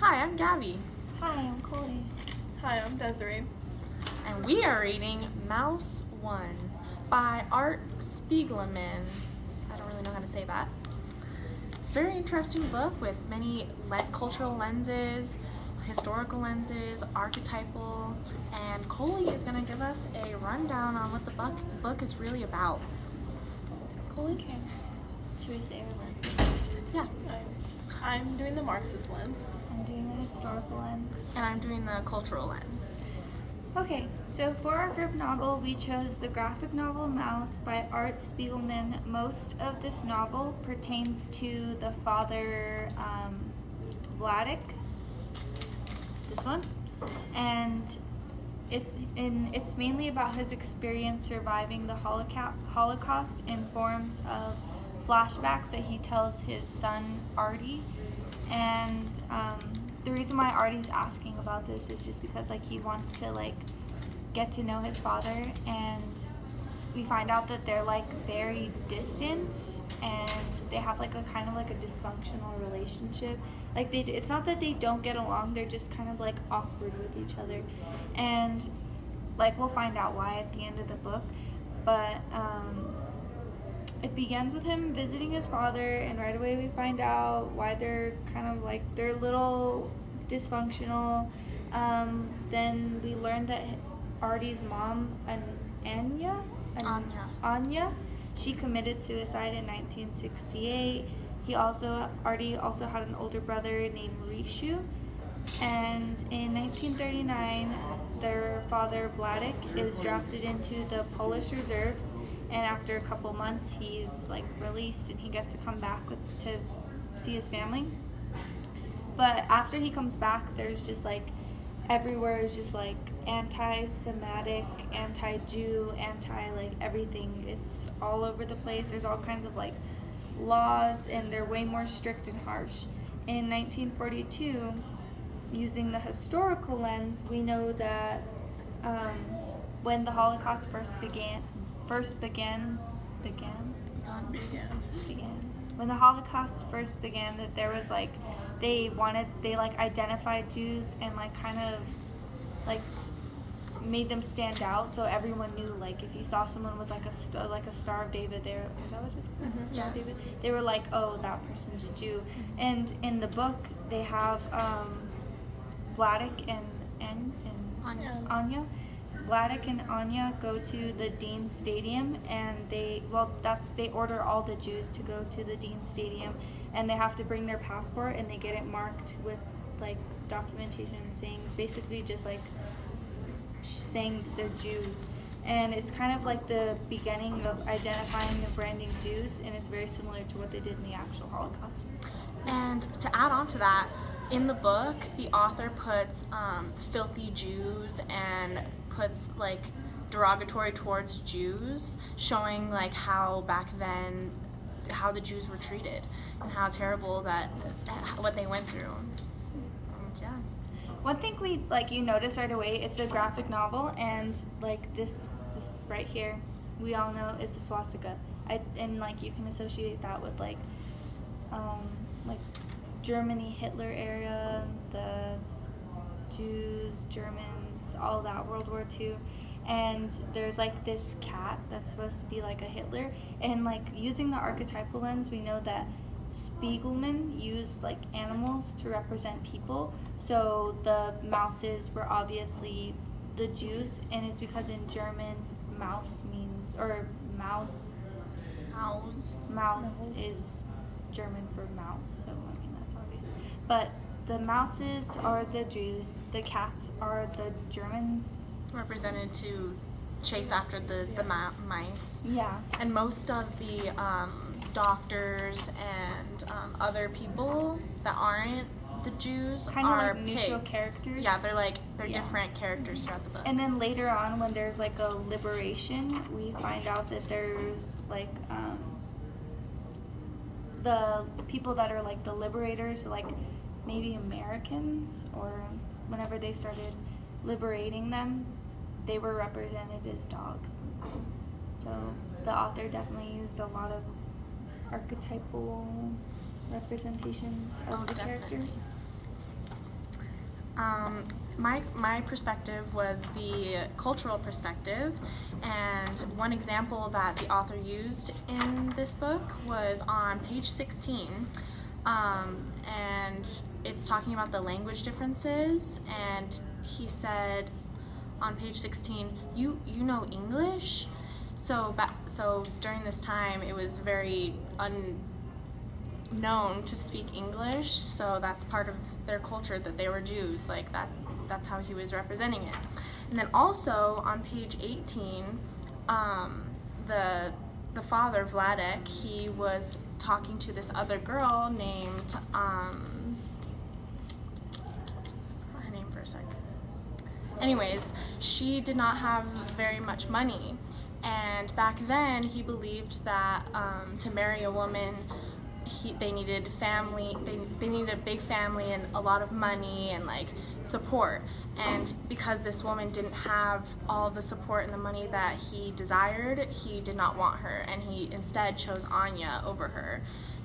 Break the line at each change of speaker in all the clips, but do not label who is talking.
Hi, I'm Gabby,
Hi, I'm Cody.
Hi, I'm Desiree.
and we are reading Mouse 1 by Art Spiegelman. I don't really know how to say that. It's a very interesting book with many cultural lenses, historical lenses, archetypal, and Coley is going to give us a rundown on what the book is really about. Coley?
Okay. Should we say our lenses?
Yeah.
I'm doing the Marxist lens.
I'm doing the historical lens.
And I'm doing the cultural lens.
Okay, so for our group novel, we chose the graphic novel Mouse by Art Spiegelman. Most of this novel pertains to the father, Vladek, this one, and it's mainly about his experience surviving the Holocaust in forms of flashbacks that he tells his son Artie. And the reason why Artie's asking about this is just because he wants to get to know his father, and we find out that they're very distant and they have a kind of a dysfunctional relationship. It's not that they don't get along, they're just kind of awkward with each other, and we'll find out why at the end of the book. But it begins with him visiting his father, and right away we find out why they're kind of they're a little dysfunctional. Then we learn that Artie's mom, Anya, she committed suicide in 1968. Artie also had an older brother named Rishu, and in 1939 their father Vladek is drafted into the Polish reserves, and after a couple months he's released and he gets to come back to see his family. But after he comes back, there's just everywhere is just anti-Semitic, anti-Jew, everything. It's all over the place. There's all kinds of laws, and they're way more strict and harsh. In 1942, using the historical lens, we know that when the Holocaust began. When the Holocaust first began, that there was they identified Jews and kind of made them stand out, so everyone knew if you saw someone with a Star of David there, is that what it's called?
Mm-hmm.
Star
Yeah.
of David, they were oh, that person's a Jew. And in the book they have Vladek and Anya. Vladek and Anya go to the Dean Stadium, and they order all the Jews to go to the Dean Stadium, and they have to bring their passport, and they get it marked with documentation saying basically just saying they're Jews. And it's kind of the beginning of identifying and branding Jews, and it's very similar to what they did in the actual Holocaust.
And to add on to that, in the book, the author puts filthy Jews and puts derogatory towards Jews, showing how back then how the Jews were treated and how terrible what they went through. Yeah.
One thing we you notice right away, it's a graphic novel, and this right here, we all know is the swastika. And you can associate that with Germany, Hitler era, the Jews, Germans, all that, World War II. And there's this cat that's supposed to be a Hitler, and using the archetypal lens, we know that Spiegelman used animals to represent people. So the mouses were obviously the Jews, and it's because in German mouse is German for mouse, so that's obvious. But the mouses are the Jews, the cats are the Germans.
Represented to chase after the mice.
Yeah.
And most of the doctors and other people that aren't the Jews
kind of
are
neutral
pigs.
characters.
Yeah, they're different characters throughout the book.
And then later on, when there's a liberation, we find out that there's the people that are the liberators, maybe Americans, or whenever they started liberating them, they were represented as dogs. So the author definitely used a lot of archetypal representations of the characters.
My perspective was the cultural perspective, and one example that the author used in this book was on page 16, and it's talking about the language differences, and he said on page 16, you know English? So during this time, it was very unknown to speak English, so that's part of their culture, that they were Jews, like that's how he was representing it. And then also on page 18, the father, Vladek, he was talking to this other girl named, her name for a sec. Anyways, she did not have very much money, and back then he believed that to marry a woman, they needed family, they needed a big family and a lot of money and like support. And because this woman didn't have all the support and the money that he desired, he did not want her, and he instead chose Anya over her.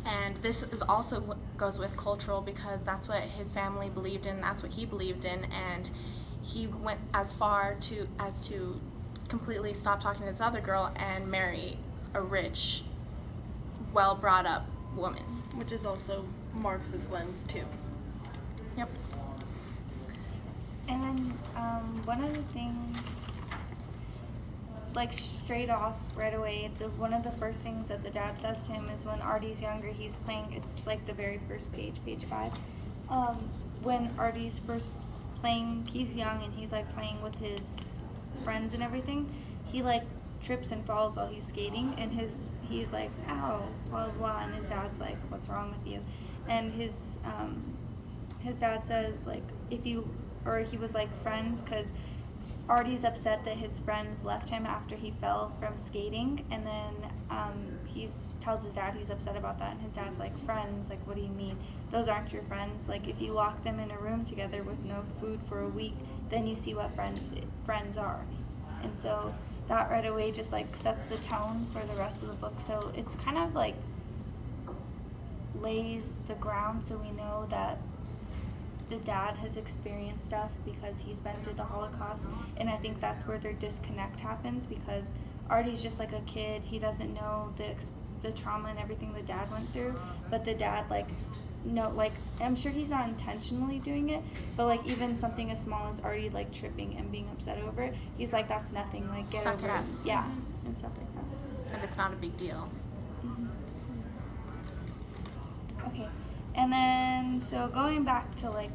And this is also what goes with cultural, because that's what his family believed in, that's what he believed in, and he went as far as to completely stop talking to this other girl and marry a rich, well brought up woman.
Which is also Marxist lens too.
Yep.
And then one of the things, like straight off right away, one of the first things that the dad says to him is when Artie's younger, he's playing, it's like the very first page 5. When Artie's first playing, he's young and he's like playing with his friends and everything, he like trips and falls while he's skating, and he's like, ow, blah blah blah, and his dad's like, what's wrong with you? And his dad says, like, he was like, friends, because Artie's upset that his friends left him after he fell from skating, and then he tells his dad he's upset about that, and his dad's like, friends, like, what do you mean? Those aren't your friends. Like, if you lock them in a room together with no food for a week, then you see what friends are. And so that right away just like sets the tone for the rest of the book. So it's kind of like lays the ground so we know that the dad has experienced stuff because he's been through the Holocaust, and I think that's where their disconnect happens, because Artie's just like a kid. He doesn't know the trauma and everything the dad went through, but the dad I'm sure he's not intentionally doing it, but like even something as small as Artie like tripping and being upset over it, he's like, that's nothing, like get
Suck
over
it up.
Yeah, and stuff like that.
And it's not a big deal.
Mm-hmm. Okay, and then so going back to like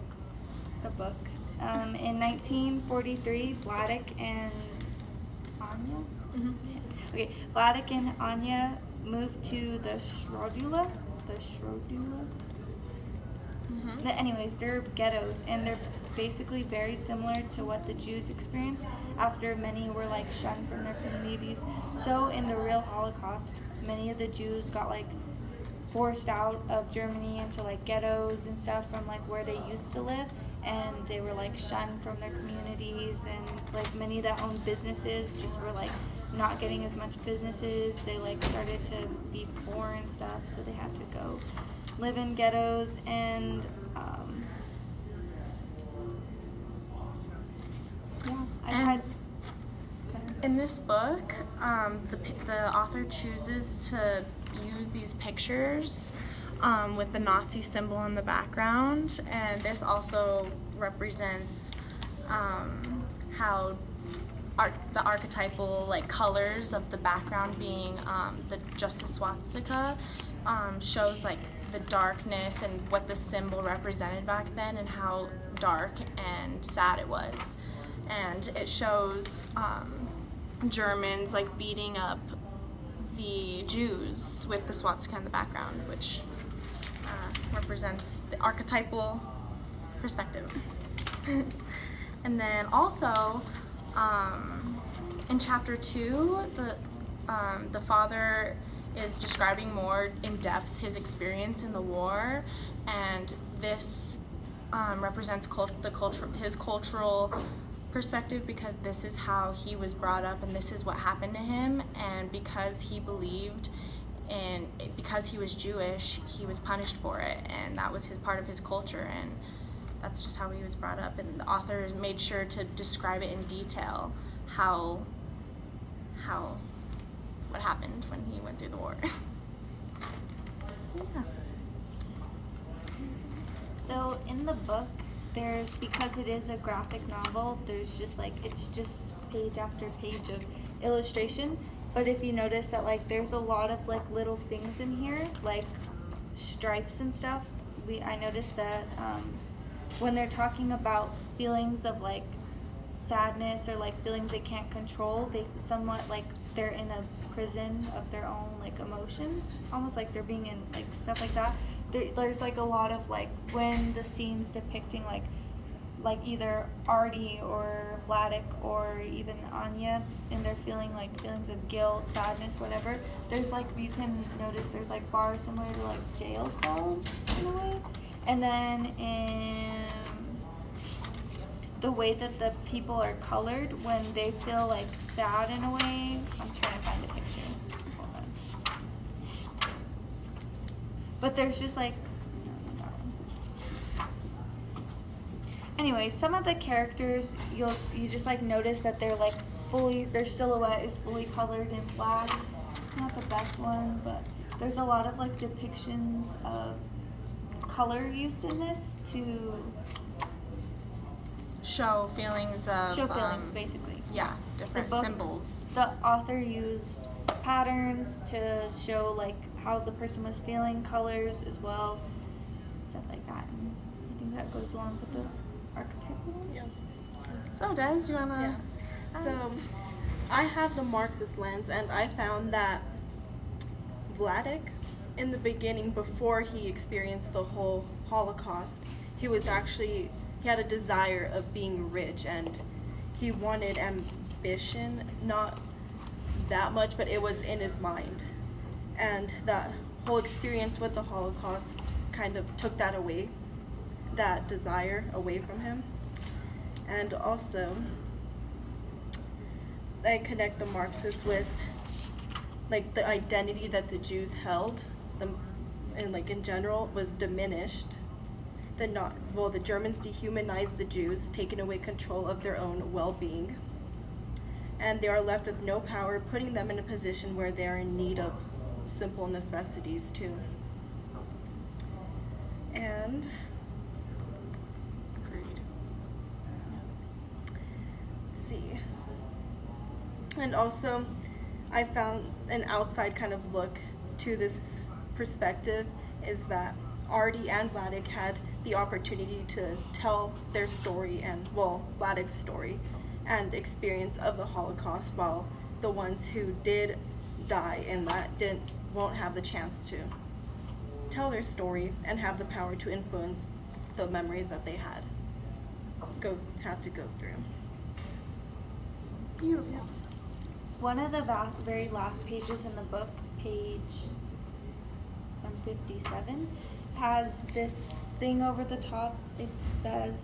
the book, in 1943, Vladek and Anya.
Mm-hmm.
Okay, Vladek and Anya moved to the Shrodula.
Mm-hmm.
Anyways, they're ghettos, and they're basically very similar to what the Jews experienced after many were like shunned from their communities. So in the real Holocaust, many of the Jews got like forced out of Germany into like ghettos and stuff from like where they used to live, and they were like shunned from their communities, and like many that owned businesses just were like not getting as much businesses. They like started to be poor and stuff, so they had to go live in ghettos. And
in this book, the author chooses to use these pictures with the Nazi symbol in the background, and this also represents how the archetypal like colors of the background being just the swastika shows like the darkness and what the symbol represented back then and how dark and sad it was. And it shows Germans like beating up the Jews with the swastika in the background, which represents the archetypal perspective. And then also in chapter 2, the father is describing more in depth his in the war, and this represents his cultural perspective, because this is how he was brought up and this is what happened to him, and because he believed because he was Jewish, he was punished for it, and that was part of his culture, and that's just how he was brought up, and the author made sure to describe it in detail how what happened when he went through the war.
Yeah. So in the book, because it is a graphic novel, there's just like, it's just page after page of illustration. But if you notice that like there's a lot of like little things in here, like stripes and stuff, I noticed that when they're talking about feelings of like sadness or like feelings they can't control, they somewhat like they're in a prison of their own like emotions, almost like they're being in like stuff like that. There's like a lot of like when the scenes depicting like either Artie or Vladek or even Anya, and they're feeling like feelings of guilt, sadness, whatever. There's like, you can notice there's like bars similar to like jail cells in a way. And then in the way that the people are colored when they feel like sad in a way. I'm trying to find a picture. Hold on. But there's just like, anyway, some of the characters you just like notice that they're like their silhouette is fully colored in black. It's not the best one, but there's a lot of like depictions of color use in this to
show feelings
basically.
Yeah, different symbols.
The author used patterns to show like how the person was feeling, colors as well, stuff like that. And I think that goes along with the archetypal ones.
Yes.
So Des, do you wanna?
Yeah. So I have the Marxist lens, and I found that Vladek, in the beginning, before he experienced the whole Holocaust, he had a desire of being rich, and he wanted ambition, not that much, but it was in his mind. And that whole experience with the Holocaust kind of took that away, that desire away from him. And also, I connect the Marxists with like the identity that the Jews held, and like in general, was diminished. The Germans dehumanized the Jews, taking away control of their own well-being, and they are left with no power, putting them in a position where they are in need of simple necessities too. And
Agreed.
let's see. And also, I found an outside kind of look to this perspective is that Artie and Vladek had the opportunity to tell their story Vladek's story and experience of the Holocaust, while the ones who did die in that won't have the chance to tell their story and have the power to influence the memories that they had to go through.
Beautiful.
One of the very last pages in the book, page 157, has this thing over the top. It says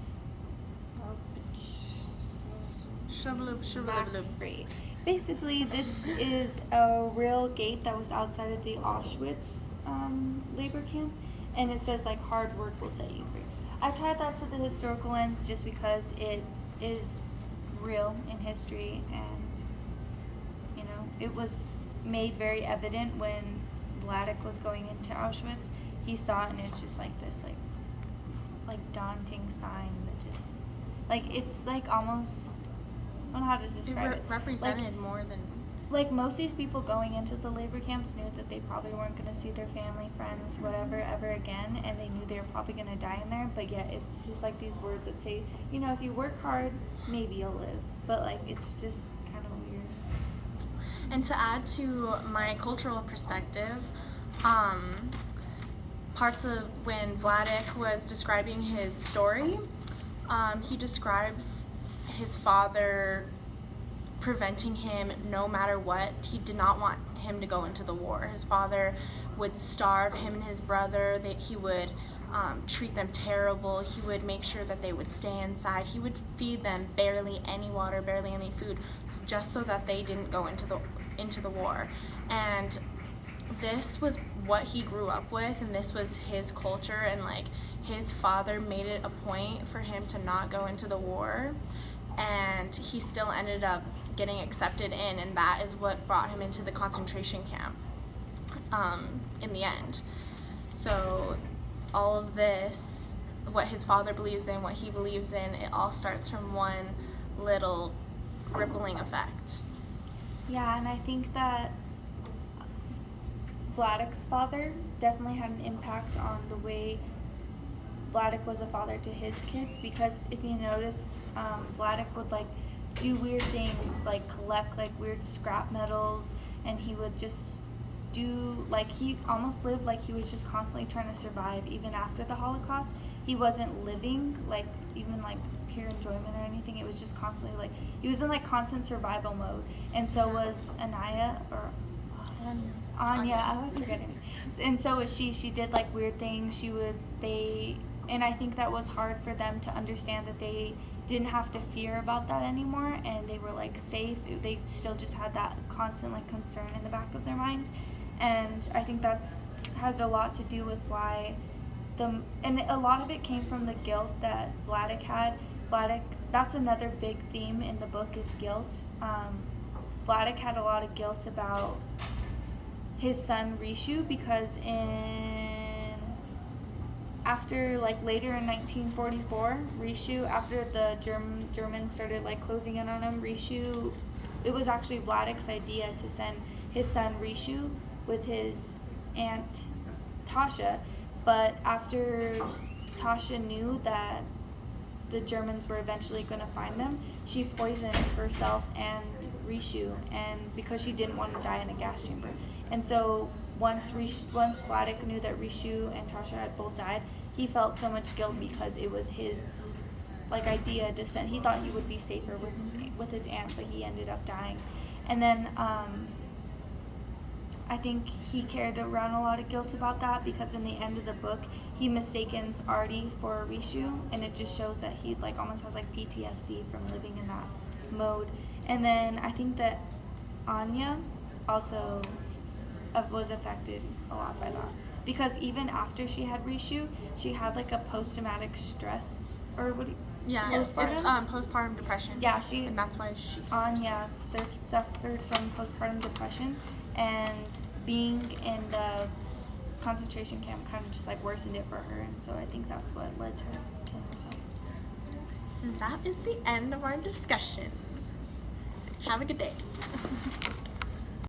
free. Basically, this is a real gate that was outside of the Auschwitz labor camp, and it says like hard work will set you free. I tied that to the historical lens just because it is real in history, and it was made very evident when Vladek was going into Auschwitz. He saw it, and it's just like this like daunting sign that just like, it's like almost, I don't know how to describe it.
Represented more than
like most of these people going into the labor camps knew that they probably weren't going to see their family, friends, whatever, ever again, and they knew they were probably going to die in there, but yet it's just like these words that say, if you work hard, maybe you'll live, but like it's just kind of weird.
And to add to my cultural perspective, parts of when Vladek was describing his story, he describes his father preventing him no matter what. He did not want him to go into the war. His father would starve him and his brother. He would treat them terrible. He would make sure that they would stay inside. He would feed them barely any water, barely any food, just so that they didn't go into the war. And this was what he grew up with, and this was his culture, and like his father made it a point for him to not go into the war, and he still ended up getting accepted in, and that is what brought him into the concentration camp in the end. So all of this, what his father believes in, what he believes in, it all starts from one little rippling effect.
Yeah, and I think that Vladik's father definitely had an impact on the way Vladik was a father to his kids, because if you notice, Vladik would like do weird things, like collect like weird scrap metals, and he would just do, like, he almost lived like he was just constantly trying to survive even after the Holocaust. He wasn't living like even like pure enjoyment or anything. It was just constantly like he was in like constant survival mode, and so was Anaya, or Anya. I was forgetting. And so was she. She did like weird things. And I think that was hard for them to understand, that they didn't have to fear about that anymore, and they were like safe. They still just had that constant like concern in the back of their mind, and I think that's has a lot to do with why and a lot of it came from the guilt that Vladik had. That's another big theme in the book, is guilt. Vladik had a lot of guilt about his son Rishu, because after like later in 1944, Rishu, after the Germans started like closing in on him, Rishu, it was actually Vladik's idea to send his son Rishu with his aunt Tasha, but after Tasha knew that the Germans were eventually going to find them, she poisoned herself and Rishu, and because she didn't want to die in a gas chamber. And so once Vladik knew that Rishu and Tasha had both died, he felt so much guilt because it was his like idea to send. He thought he would be safer with his aunt, but he ended up dying. And then I think he carried around a lot of guilt about that, because in the end of the book, he mistakes Artie for Rishu, and it just shows that he like almost has like PTSD from living in that mode. And then I think that Anya also was affected a lot by that, because even after she had Rishu, she had like a post-traumatic stress, or what?
Postpartum? It's postpartum depression.
Yeah,
and that's why
Anya suffered from postpartum depression, and being in the concentration camp kind of just like worsened it for her, and so I think that's what led to her killing herself.
And that is the end of our discussion. Have a good day.